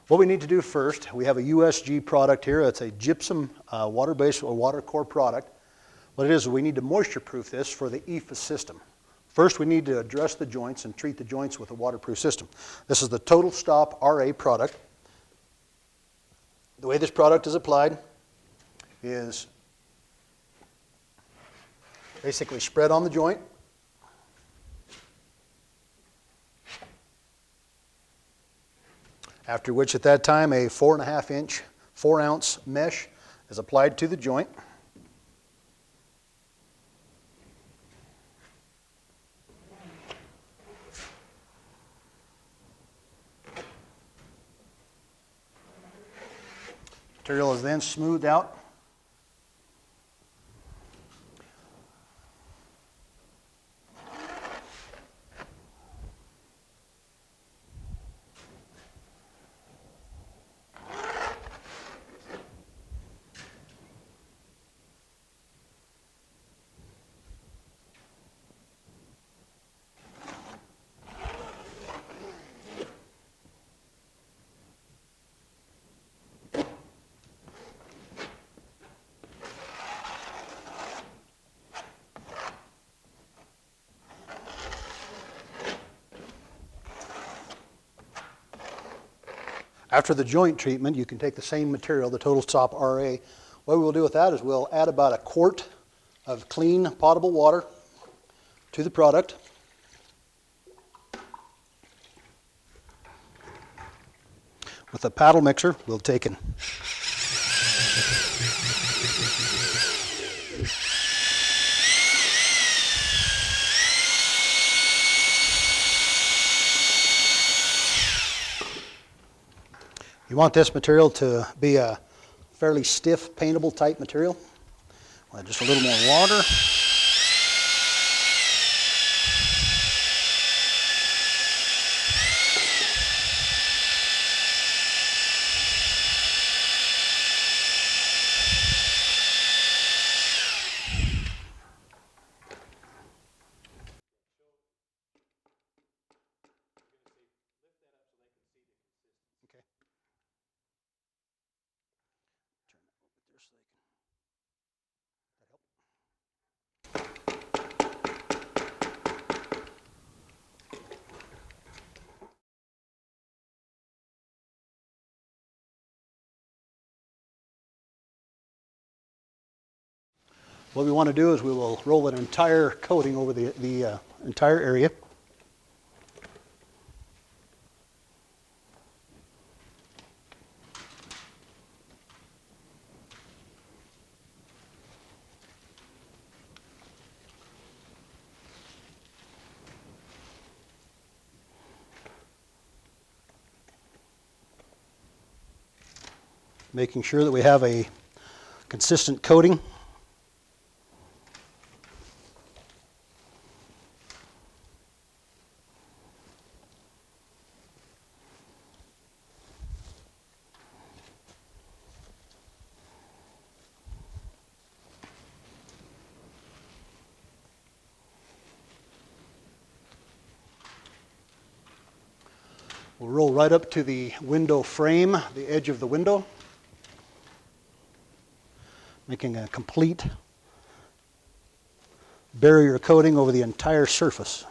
What we need to do first, we have a USG product here. It's a gypsum water-based or water core product. What it is, we need to moisture-proof this for the EIFS system. First, we need to address the joints and treat the joints with a waterproof system. This is the Total Stop RA product. The way this product is applied is basically spread on the joint. After which, at that time, a 4.5 inch, 4 ounce mesh is applied to the joint. Material is then smoothed out. After the joint treatment, you can take the same material, the Total Stop RA. What we'll do with that is we'll add about a quart of clean, potable water to the product. With a paddle mixer, we'll take and you want this material to be a fairly stiff, paintable type material. Just a little more water. What we want to do is we will roll an entire coating over the entire area. Making sure that we have a consistent coating. We'll roll right up to the window frame, the edge of the window, making a complete barrier coating over the entire surface.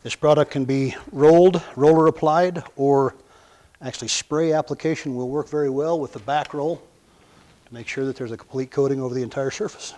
This product can be rolled, roller applied, or actually spray application will work very well with the back roll to make sure that there's a complete coating over the entire surface.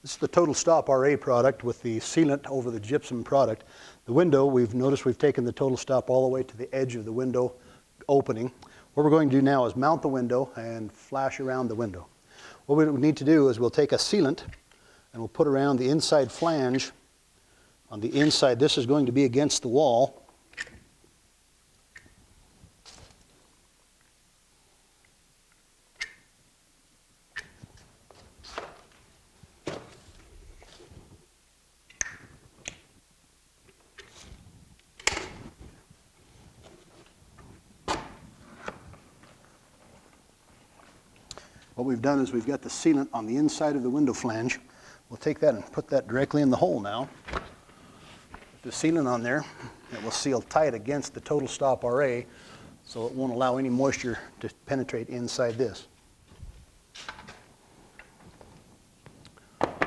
This is the Total Stop RA product with the sealant over the gypsum product. The window, we've noticed we've taken the Total Stop all the way to the edge of the window opening. What we're going to do now is mount the window and flash around the window. What we need to do is we'll take a sealant and we'll put around the inside flange. On the inside, this is going to be against the wall. What we've done is we've got the sealant on the inside of the window flange. We'll take that and put that directly in the hole now. With the sealant on there, it will seal tight against the Total Stop RA, so it won't allow any moisture to penetrate inside this. Making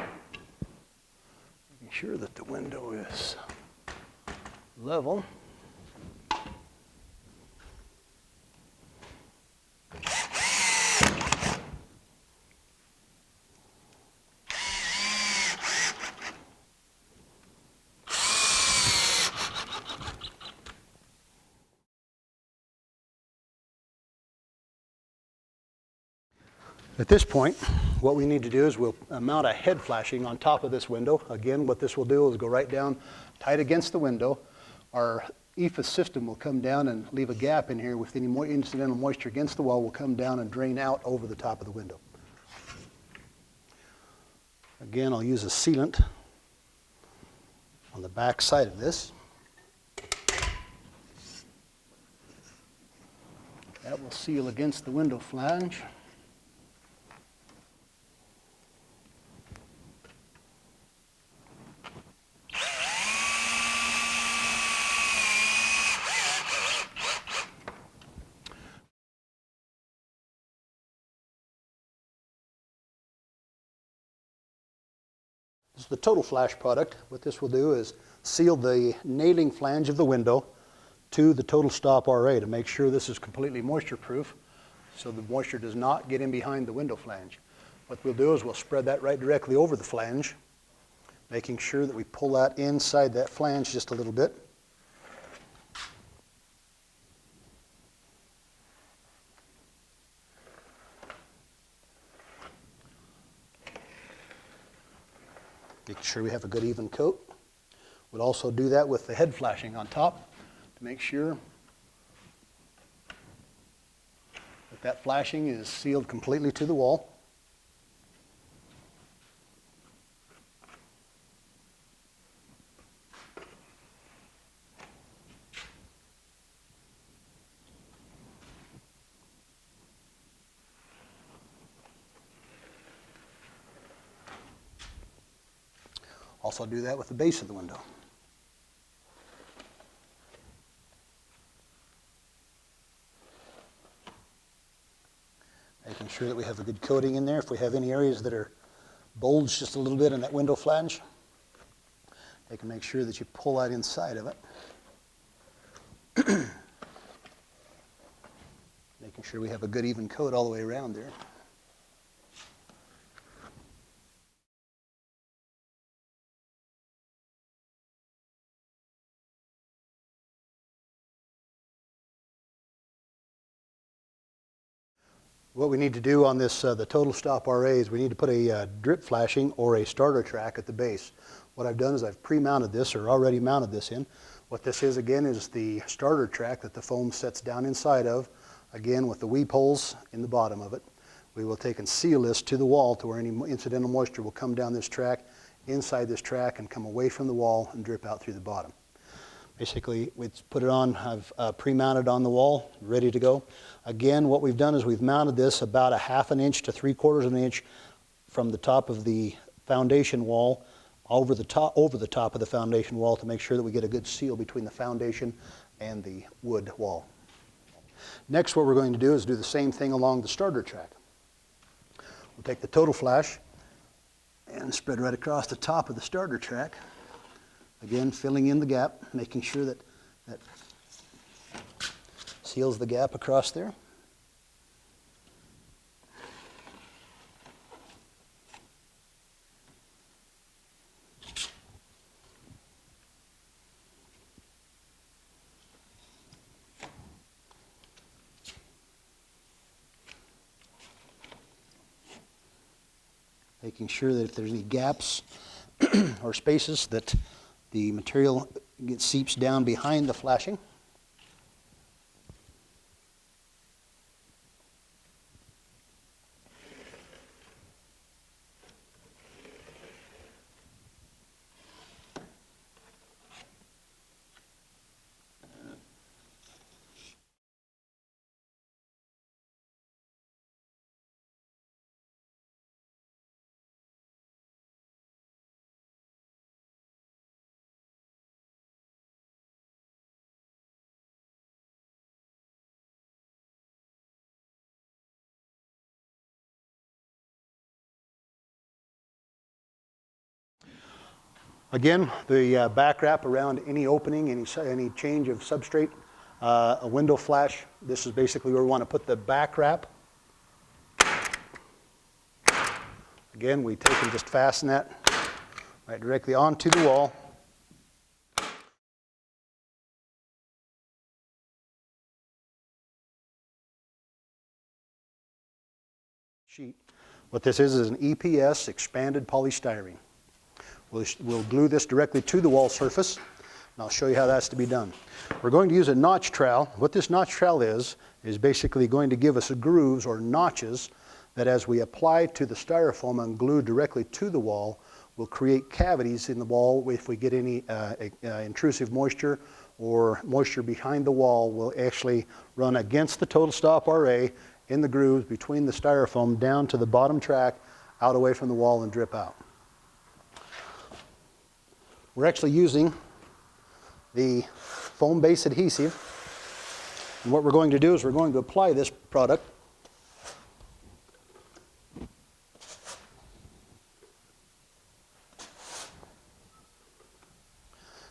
sure that the window is level. At this point, what we need to do is we'll mount a head flashing on top of this window. Again, what this will do is go right down tight against the window. Our EIFS system will come down and leave a gap in here with any more incidental moisture against the wall will come down and drain out over the top of the window. Again, I'll use a sealant on the back side of this. That will seal against the window flange. This is the Total Flash product. What this will do is seal the nailing flange of the window to the Total Stop RA to make sure this is completely moisture proof so the moisture does not get in behind the window flange. What we'll do is we'll spread that right directly over the flange, making sure that we pull that inside that flange just a little bit. Making sure we have a good even coat. We'll also do that with the head flashing on top to make sure that that flashing is sealed completely to the wall. Also do that with the base of the window. Making sure that we have a good coating in there. If we have any areas that are bulged just a little bit in that window flange, you can make sure that you pull that inside of it. Making sure we have a good even coat all the way around there. What we need to do on this, the Total Stop RA, is we need to put a drip flashing or a starter track at the base. What I've done is I've pre-mounted this or already mounted this in. What this is again is the starter track that the foam sets down inside of, again with the weep holes in the bottom of it. We will take and seal this to the wall to where any incidental moisture will come down this track, inside this track, and come away from the wall and drip out through the bottom. Basically, we put it on, I've pre-mounted on the wall, ready to go. Again, what we've done is we've mounted this about a 1/2 inch to 3/4 of an inch from the top of the foundation wall over the top of the foundation wall to make sure that we get a good seal between the foundation and the wood wall. Next, what we're going to do is do the same thing along the starter track. We'll take the Total Flash and spread right across the top of the starter track. Again, filling in the gap, making sure that that seals the gap across there. making sure that if there's any gaps or spaces that the material seeps down behind the flashing. Again, the back wrap around any opening, any change of substrate, a window flash. This is basically where we want to put the back wrap. Again, we take and just fasten that right directly onto the wall. Sheet. What this is an EPS, expanded polystyrene. We'll glue this directly to the wall surface, and I'll show you how that's to be done. We're going to use a notch trowel. What this notch trowel is basically going to give us grooves or notches that as we apply to the styrofoam and glue directly to the wall, will create cavities in the wall. If we get any intrusive moisture or moisture behind the wall, will actually run against the total stop RA in the grooves between the styrofoam down to the bottom track, out away from the wall and drip out. We're actually using the foam base adhesive. And what we're going to do is we're going to apply this product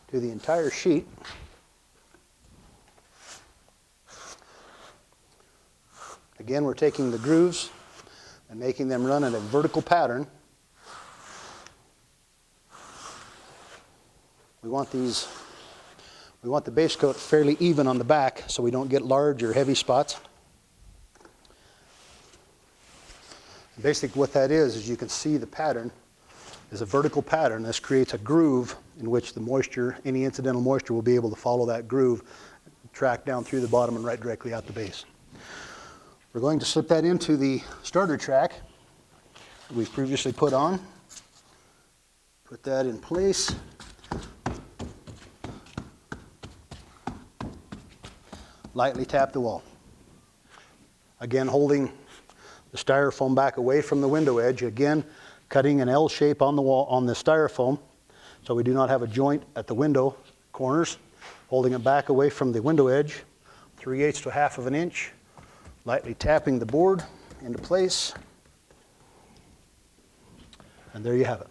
to the entire sheet. Again, we're taking the grooves and making them run in a vertical pattern. We want the base coat fairly even on the back so we don't get large or heavy spots. Basically what that is you can see the pattern is a vertical pattern. This creates a groove in which the moisture, any incidental moisture, will be able to follow that groove, track down through the bottom and right directly out the base. We're going to slip that into the starter track that we've previously put on. Put that in place. Lightly tap the wall. Again, holding the styrofoam back away from the window edge. Again, cutting an L shape on the wall on the styrofoam so we do not have a joint at the window corners. Holding it back away from the window edge, 3/8 to 1/2 of an inch. Lightly tapping the board into place. And there you have it.